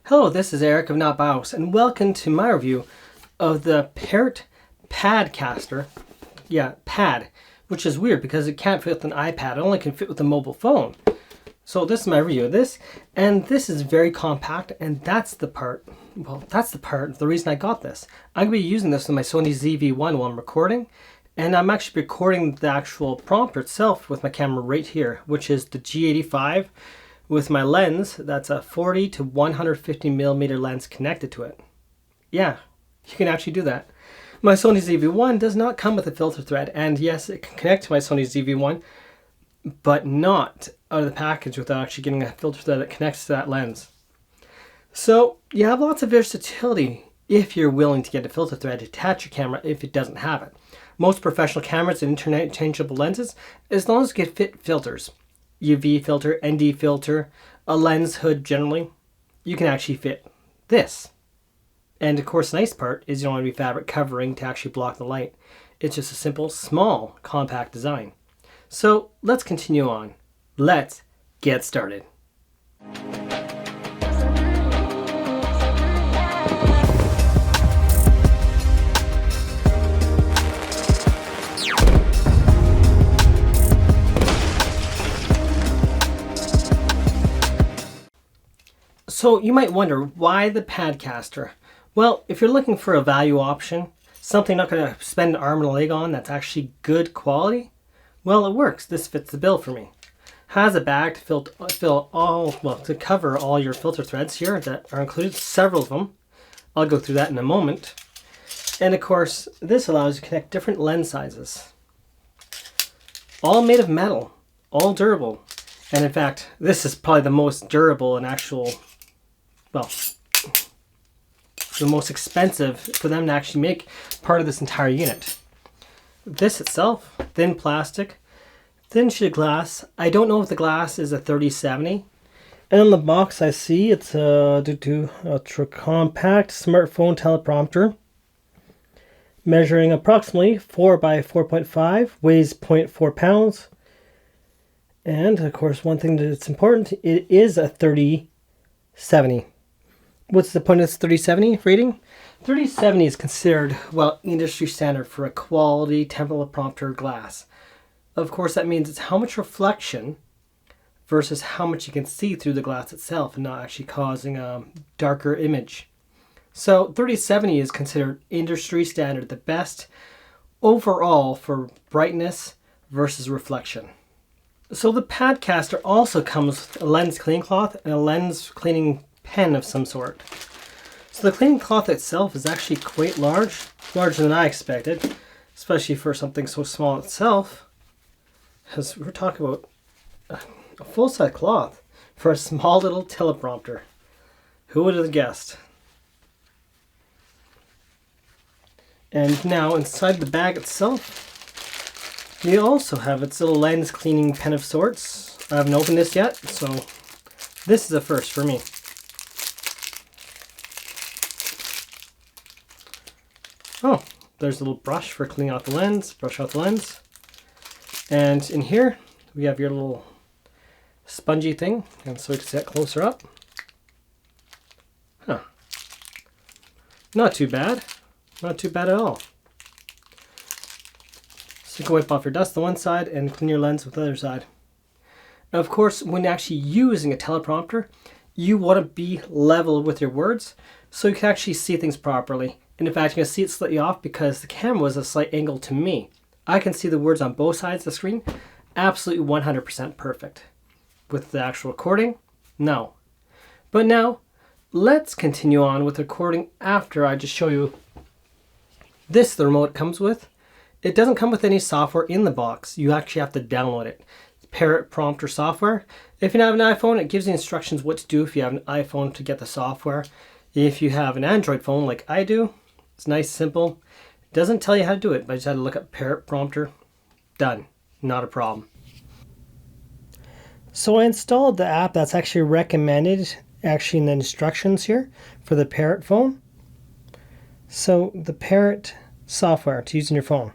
Hello, this is Eric of Not Bios, and welcome to my review of the Parrot Padcaster. Yeah, pad, which is weird because it can't fit with an iPad. It only can fit with a mobile phone. So this is my review of this, and this is very compact, and that's the reason I got this. I'm going to be using this with my Sony ZV-1 while I'm recording, and I'm actually recording the actual prompter itself with my camera right here, which is the G85 with my lens. That's a 40 to 150 millimeter lens connected to it. Yeah, you can actually do that. My Sony ZV-1 does not come with a filter thread, and yes, it can connect to my Sony ZV-1, but not out of the package without actually getting a filter thread that connects to that lens. So you have lots of versatility if you're willing to get a filter thread to attach your camera if it doesn't have it. Most professional cameras and interchangeable lenses, as long as you get fit filters, UV filter, ND filter, a lens hood generally, you can actually fit this. And of course the nice part is you don't want to be fabric covering to actually block the light. It's just a simple, small, compact design. So let's continue on. Let's get started. So you might wonder, why the Padcaster? Well, if you're looking for a value option, something not going to spend an arm and a leg on that's actually good quality, well, it works. This fits the bill for me. Has a bag to cover all your filter threads here that are included, several of them. I'll go through that in a moment. And of course, this allows you to connect different lens sizes. All made of metal, all durable. And in fact, this is probably the most durable and actual, well, the most expensive for them to actually make part of this entire unit. This itself, thin plastic, thin sheet of glass. I don't know if the glass is a 3070. And on the box I see it's a ultra compact smartphone teleprompter, measuring approximately 4 by 4.5, weighs 0.4 pounds. And of course, one thing that's important, it is a 3070. What's the point of this 3070 rating? 3070 is considered, well, industry standard for a quality teleprompter glass. Of course, that means it's how much reflection versus how much you can see through the glass itself and not actually causing a darker image. So 3070 is considered industry standard, the best overall for brightness versus reflection. So the Padcaster also comes with a lens cleaning cloth and a lens cleaning pen of some sort. So the cleaning cloth itself is actually quite large, larger than I expected, especially for something so small itself, because we're talking about a full-size cloth for a small little teleprompter. Who would have guessed? And now inside the bag itself, you also have its little lens cleaning pen of sorts. I haven't opened this yet, so this is a first for me. Oh, there's a little brush for cleaning out the lens, brush out the lens. And in here, we have your little spongy thing. And so we can see that closer up. Huh. Not too bad. Not too bad at all. So you can wipe off your dust on one side and clean your lens with the other side. Now, of course, when actually using a teleprompter, you want to be level with your words so you can actually see things properly. And in fact, you're going to see it slightly off because the camera was a slight angle to me. I can see the words on both sides of the screen, absolutely 100% perfect. With the actual recording, no. But now, let's continue on with recording after I just show you this, the remote comes with. It doesn't come with any software in the box. You actually have to download it. Parrot Prompter software. If you have an iPhone, it gives you instructions what to do if you have an iPhone to get the software. If you have an Android phone like I do, it's nice, simple. It doesn't tell you how to do it, but I just had to look up Parrot Prompter. Done. Not a problem. So I installed the app that's actually recommended actually in the instructions here for the Parrot phone. So the Parrot software to use in your phone.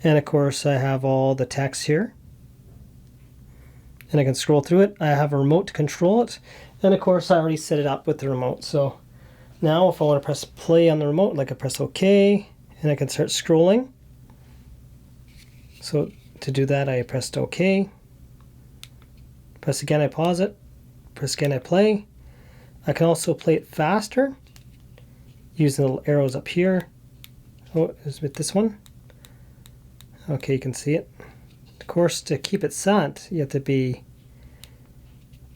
And of course I have all the text here. And I can scroll through it. I have a remote to control it. And of course I already set it up with the remote. So now if I want to press play on the remote, like I press OK, and I can start scrolling. So to do that I pressed OK. Press again, I pause it. Press again, I play. I can also play it faster using the little arrows up here. Oh, it's with this one. Okay, you can see it. Of course, to keep it set, you have to be,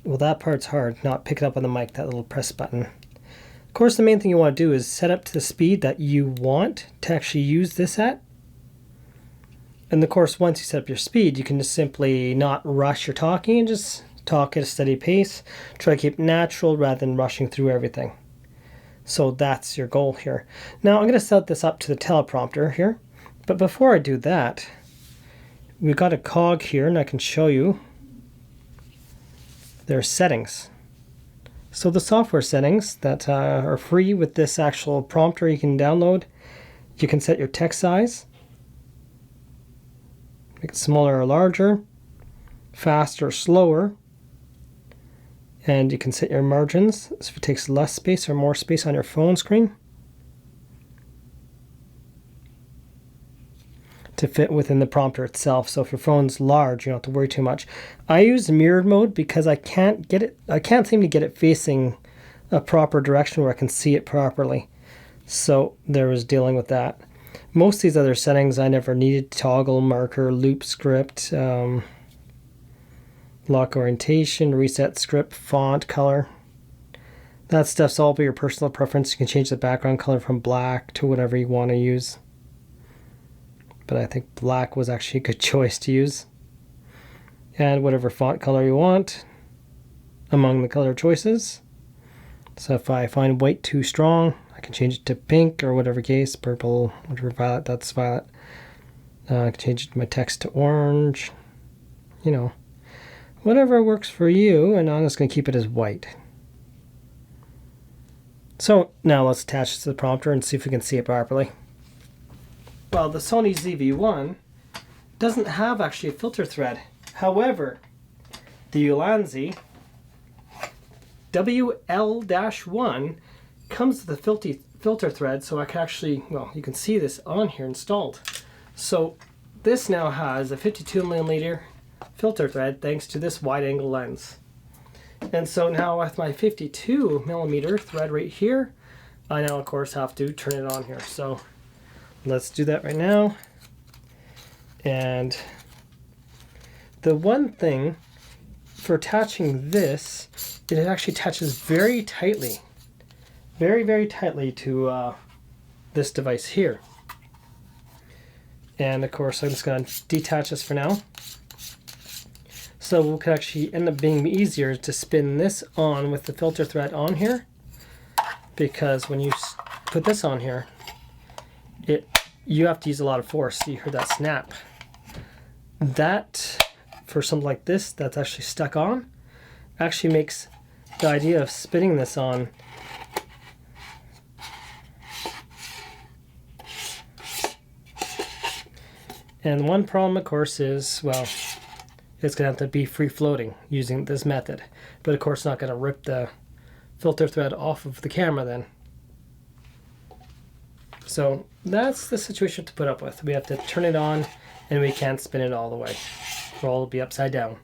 well, that part's hard, not pick it up on the mic, that little press button. Of course, the main thing you want to do is set up to the speed that you want to actually use this at. And of course, once you set up your speed, you can just simply not rush your talking and just talk at a steady pace. Try to keep it natural rather than rushing through everything. So that's your goal here. Now I'm going to set this up to the teleprompter here. But before I do that, we've got a cog here and I can show you their settings. So the software settings that are free with this actual prompter you can download. You can set your text size. Make it smaller or larger, faster or slower. And you can set your margins, so if it takes less space or more space on your phone screen to fit within the prompter itself. So if your phone's large, you don't have to worry too much. I use mirrored mode because I can't seem to get it facing a proper direction where I can see it properly. So there was dealing with that. Most of these other settings I never needed: toggle, marker, loop script, lock orientation, reset script, font, color. That stuff's all by your personal preference. You can change the background color from black to whatever you want to use. But I think black was actually a good choice to use. And whatever font color you want among the color choices. So if I find white too strong, I can change it to pink or whatever case, purple, whatever, violet, that's violet. I can change my text to orange, you know. Whatever works for you, and I'm just going to keep it as white. So now let's attach it to the prompter and see if we can see it properly. Well, the Sony ZV-1 doesn't have actually a filter thread. However, the Ulanzi WL-1 comes with a filter thread, so I can actually, well, you can see this on here installed. So this now has a 52mm filter thread thanks to this wide angle lens. And so now with my 52mm thread right here, I now of course have to turn it on here. So let's do that right now. And the one thing for attaching this, it actually attaches very tightly, very tightly to this device here. And of course I'm just going to detach this for now. So it could actually end up being easier to spin this on with the filter thread on here, because when you put this on here, you have to use a lot of force. So you heard that snap. That, for something like this that's actually stuck on, actually makes the idea of spinning this on and one problem of course is, well, it's going to have to be free floating using this method, but of course not going to rip the filter thread off of the camera then. So that's the situation to put up with. We have to turn it on and we can't spin it all the way, or it'll be upside down.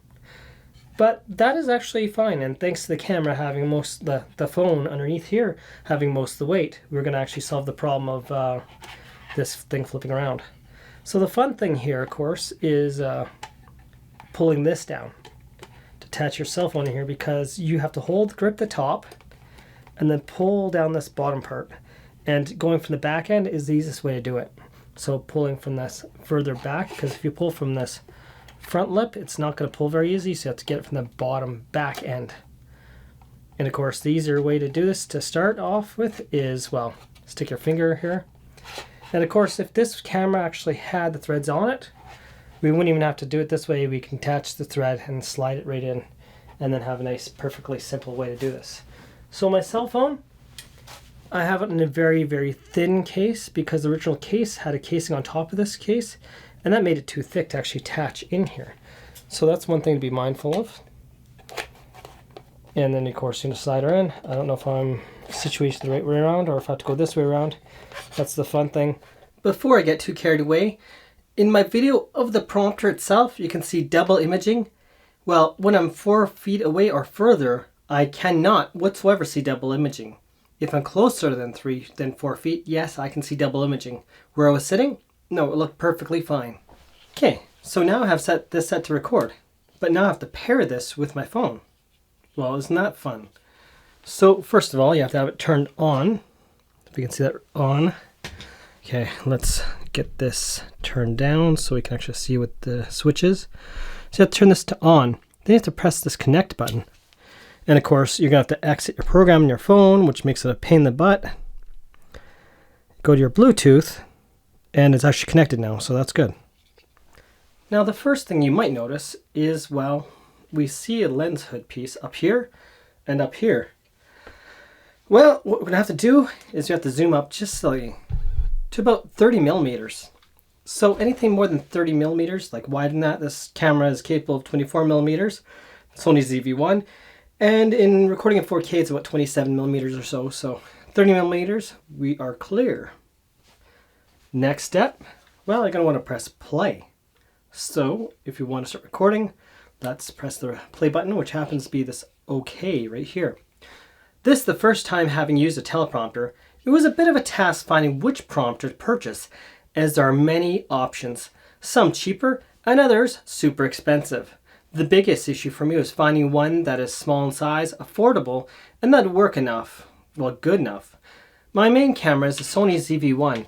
But that is actually fine, and thanks to the camera having the phone underneath here having most of the weight, we're going to actually solve the problem of this thing flipping around. So the fun thing here, of course, is pulling this down to attach your cell phone in here, because you have to grip the top and then pull down this bottom part. And going from the back end is the easiest way to do it. So pulling from this further back, because if you pull from this front lip, it's not going to pull very easy, so you have to get it from the bottom back end. And of course the easier way to do this to start off with is, well, stick your finger here. And of course if this camera actually had the threads on it, we wouldn't even have to do it this way. We can attach the thread and slide it right in, and then have a nice, perfectly simple way to do this. So my cell phone, I have it in a very thin case, because the original case had a casing on top of this case, and that made it too thick to actually attach in here. So that's one thing to be mindful of. And then of course you're going to slide her in. I don't know if I'm situated the right way around or if I have to go this way around. That's the fun thing. Before I get too carried away, in my video of the prompter itself, you can see double imaging. Well, when I'm 4 feet away or further, I cannot whatsoever see double imaging. If I'm closer than 4 feet, yes, I can see double imaging. Where I was sitting, no, it looked perfectly fine. Okay, so now I have set this set to record, but now I have to pair this with my phone. Well, isn't that fun? So first of all, you have to have it turned on. If you can see that on. Okay, let's get this turned down so we can actually see what the switch is. So you have to turn this to on. Then you have to press this connect button. And of course, you're going to have to exit your program on your phone, which makes it a pain in the butt. Go to your Bluetooth, and it's actually connected now, so that's good. Now the first thing you might notice is, well, we see a lens hood piece up here and up here. Well, what we're going to have to do is you have to zoom up just slightly to about 30 millimeters. So anything more than 30 millimeters, like wide than that, this camera is capable of 24 millimeters, Sony ZV-1, and in recording in 4K it's about 27 millimeters or so. So 30 millimeters, we are clear. Next step, well, you're going to want to press play. So if you want to start recording, let's press the play button, which happens to be this OK right here. This, the first time having used a teleprompter, it was a bit of a task finding which prompter to purchase, as there are many options, some cheaper and others super expensive. The biggest issue for me was finding one that is small in size, affordable, and that would work enough, well, good enough. My main camera is the Sony ZV-1.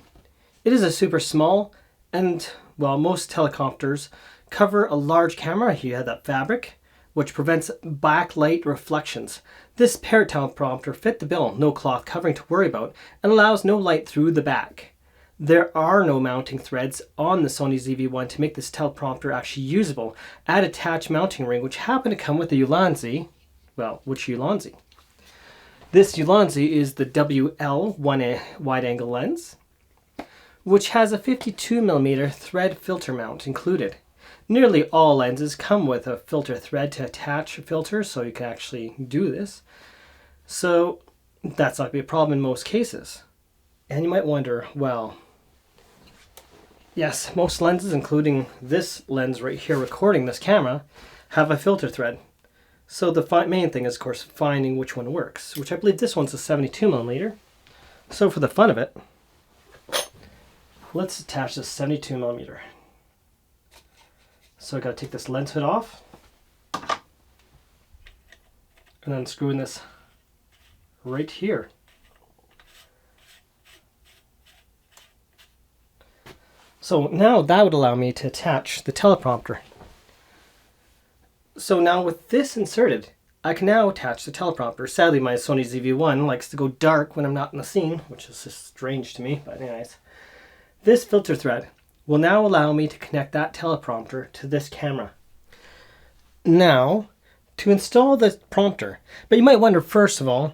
It is a super small, and well, most teleprompters cover a large camera. You have that fabric, which prevents backlight reflections. This Parrot teleprompter fit the bill, no cloth covering to worry about, and allows no light through the back. There are no mounting threads on the Sony ZV-1 to make this teleprompter actually usable. Add attached mounting ring, which happen to come with the Ulanzi. Well, which Ulanzi? This Ulanzi is the WL1 wide-angle lens, which has a 52mm thread filter mount included. Nearly all lenses come with a filter thread to attach a filter, so you can actually do this. So that's not going to be a problem in most cases. And you might wonder, well, yes, most lenses, including this lens right here recording this camera, have a filter thread. So the main thing is, of course, finding which one works, which I believe this one's a 72mm. So for the fun of it, let's attach this 72mm. So I got to take this lens hood off and then screw in this right here. So now that would allow me to attach the teleprompter. So now with this inserted, I can now attach the teleprompter. Sadly, my Sony ZV-1 likes to go dark when I'm not in the scene, which is just strange to me, but anyways. This filter thread will now allow me to connect that teleprompter to this camera. Now, to install the prompter, but you might wonder first of all,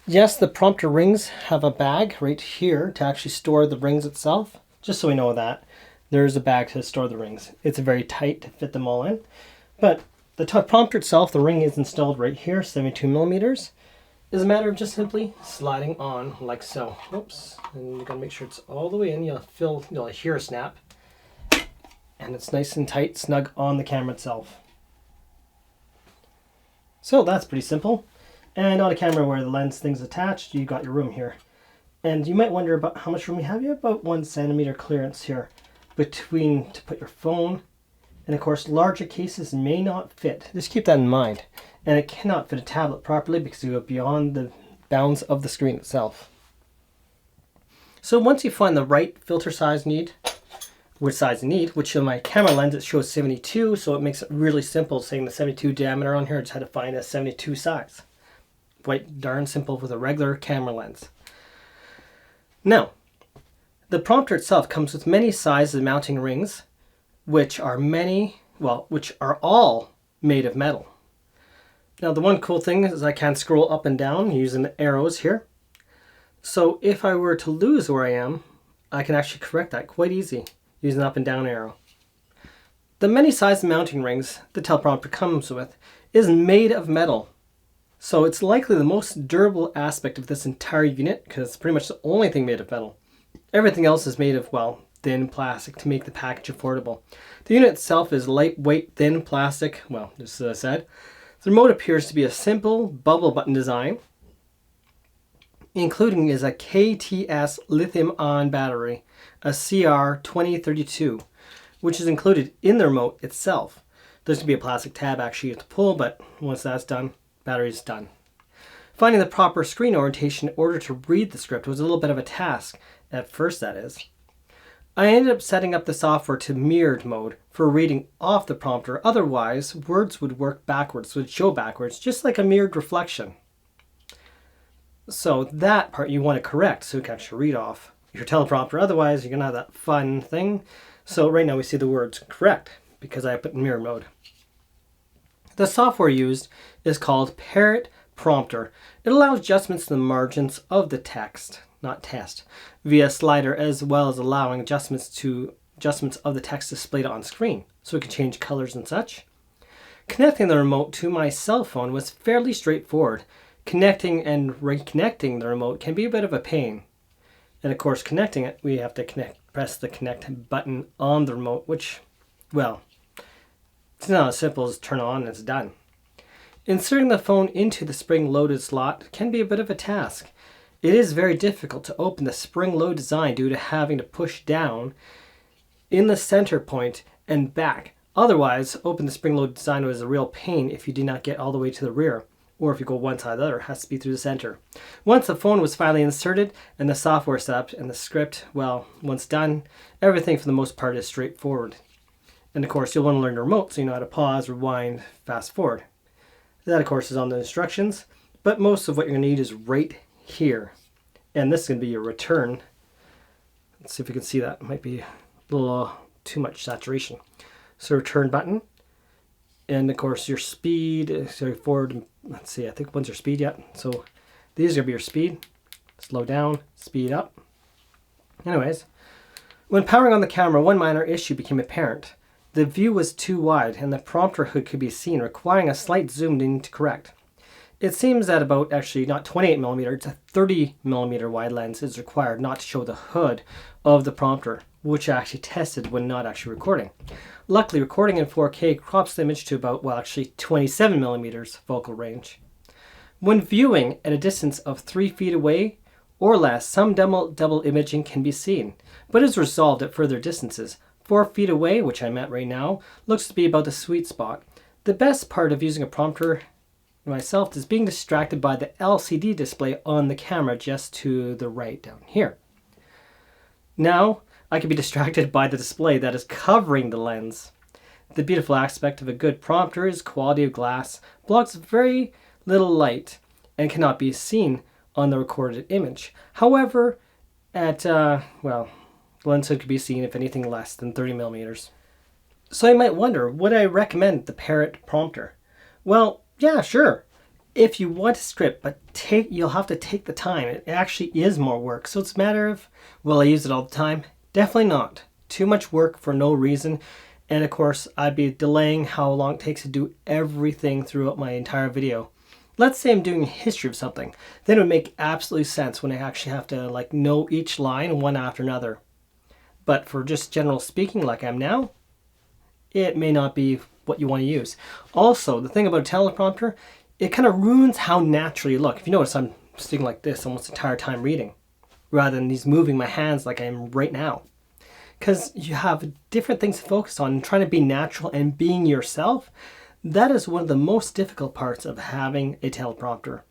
yes, the prompter rings have a bag right here to actually store the rings itself. Just so we know that, there's a bag to store the rings. It's very tight to fit them all in. But the prompter itself, the ring is installed right here, 72mm. It's a matter of just simply sliding on like so. Oops, and you gotta make sure it's all the way in. You'll hear a snap. And it's nice and tight, snug on the camera itself. So that's pretty simple. And on a camera where the lens thing's attached, you got your room here. And you might wonder about how much room you have. You have about 1 centimeter clearance here between to put your phone. And of course, larger cases may not fit. Just keep that in mind. And it cannot fit a tablet properly because you go beyond the bounds of the screen itself. So once you find the right filter size you need, which in my camera lens it shows 72, so it makes it really simple saying the 72 diameter on here. I just had to find a 72 size. Quite darn simple with a regular camera lens. Now, the prompter itself comes with many sizes of mounting rings, which are all made of metal. Now the one cool thing is I can scroll up and down using the arrows here. So if I were to lose where I am, I can actually correct that quite easy using an up and down arrow. The many size mounting rings the teleprompter comes with is made of metal. So it's likely the most durable aspect of this entire unit because it's pretty much the only thing made of metal. Everything else is made of, well, thin plastic to make the package affordable. The unit itself is lightweight, thin plastic, well, just as I said. The remote appears to be a simple bubble button design. Including is a KTS lithium-ion battery, a CR2032, which is included in the remote itself. There's going to be a plastic tab actually you have to pull, but once that's done, battery's done. Finding the proper screen orientation in order to read the script was a little bit of a task, at first that is. I ended up setting up the software to mirrored mode for reading off the prompter, otherwise words would work backwards, would show backwards, just like a mirrored reflection. So that part you want to correct so you can actually read off your teleprompter, otherwise you're going to have that fun thing. So right now we see the words correct because I put in mirror mode. The software used is called Parrot Prompter. It allows adjustments to the margins of the text, not test, via slider, as well as allowing adjustments of the text displayed on screen, so it can change colors and such. Connecting the remote to my cell phone was fairly straightforward. Connecting and reconnecting the remote can be a bit of a pain. And of course, connecting it, we have to press the connect button on the remote, which, well, it's not as simple as turn on and it's done. Inserting the phone into the spring-loaded slot can be a bit of a task. It is very difficult to open the spring-load design due to having to push down in the center point and back. Otherwise, open the spring-load design was a real pain if you did not get all the way to the rear. Or if you go one side or the other, it has to be through the center. Once the phone was finally inserted and the software set up and the script, well, once done, everything for the most part is straightforward. And of course, you'll want to learn the remote so you know how to pause, rewind, fast forward. That, of course, is on the instructions, but most of what you're going to need is right here. And this is going to be your return. Let's see if we can see that. It might be a little too much saturation. So return button. And of course your speed, sorry, forward, let's see, I think one's your speed yet. So these are going to be your speed. Slow down, speed up. Anyways, when powering on the camera, one minor issue became apparent. The view was too wide and the prompter hood could be seen, requiring a slight zoom in to correct. It seems that about, actually not 28mm, it's a 30mm wide lens is required not to show the hood of the prompter, which I actually tested when not actually recording. Luckily, recording in 4K crops the image to about, well, actually 27mm focal range. When viewing at a distance of 3 feet away or less, some double imaging can be seen, but is resolved at further distances. 4 feet away, which I'm at right now, looks to be about the sweet spot. The best part of using a prompter myself is being distracted by the LCD display on the camera just to the right down here. Now, I can be distracted by the display that is covering the lens. The beautiful aspect of a good prompter is quality of glass blocks very little light and cannot be seen on the recorded image. However, at, well, the lens hood could be seen if anything less than 30mm. So you might wonder, would I recommend the Parrot Prompter? Well, yeah, sure. If you want to script, but you'll have to take the time. It actually is more work. So it's a matter of, will I use it all the time? Definitely not. Too much work for no reason. And of course, I'd be delaying how long it takes to do everything throughout my entire video. Let's say I'm doing a history of something. Then it would make absolute sense when I actually have to like know each line one after another. But for just general speaking like I'm now, it may not be what you want to use. Also, the thing about a teleprompter, it kind of ruins how natural you look. If you notice, I'm sitting like this almost the entire time reading, rather than these moving my hands like I am right now. Because you have different things to focus on and trying to be natural and being yourself. That is one of the most difficult parts of having a teleprompter.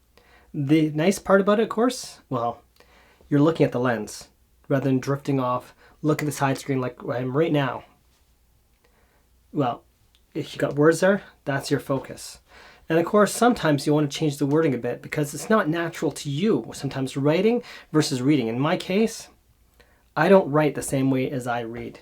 The nice part about it, of course, well, you're looking at the lens rather than drifting off. Look at the side screen like I am right now. Well, if you got words there, that's your focus. And of course, sometimes you want to change the wording a bit because it's not natural to you. Sometimes writing versus reading. In my case, I don't write the same way as I read.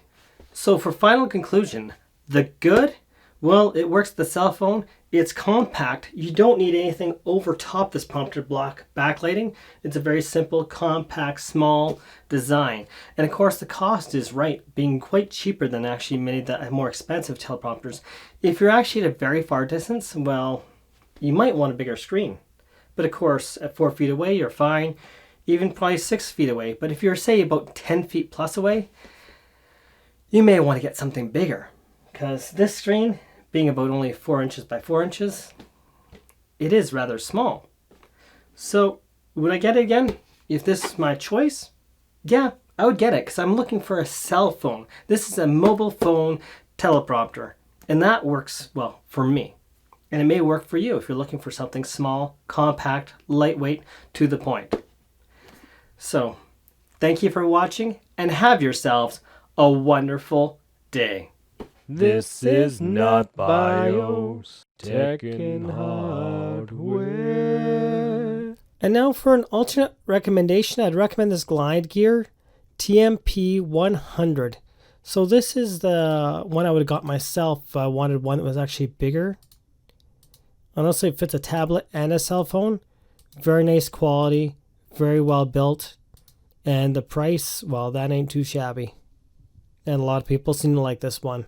So for final conclusion, the good, well, it works with the cell phone. It's compact. You don't need anything over top this prompter block backlighting. It's a very simple, compact, small design. And of course, the cost is right, being quite cheaper than actually many that have more expensive teleprompters. If you're actually at a very far distance, well, you might want a bigger screen. But of course, at 4 feet away, you're fine. Even probably 6 feet away. But if you're, say, about 10 feet plus away, you may want to get something bigger. Because this screen, being about only 4 inches by 4 inches, it is rather small. So, would I get it again? If this is my choice, yeah, I would get it because I'm looking for a cell phone. This is a mobile phone teleprompter, and that works well for me. And it may work for you if you're looking for something small, compact, lightweight, to the point. So, thank you for watching, and have yourselves a wonderful day. This is not BIOS, tech and hardware. And now for an alternate recommendation, I'd recommend this glide gear, TMP 100. So this is the one I would have got myself. I wanted one that was actually bigger. Honestly, it fits a tablet and a cell phone. Very nice quality, very well built. And the price, well, that ain't too shabby. And a lot of people seem to like this one.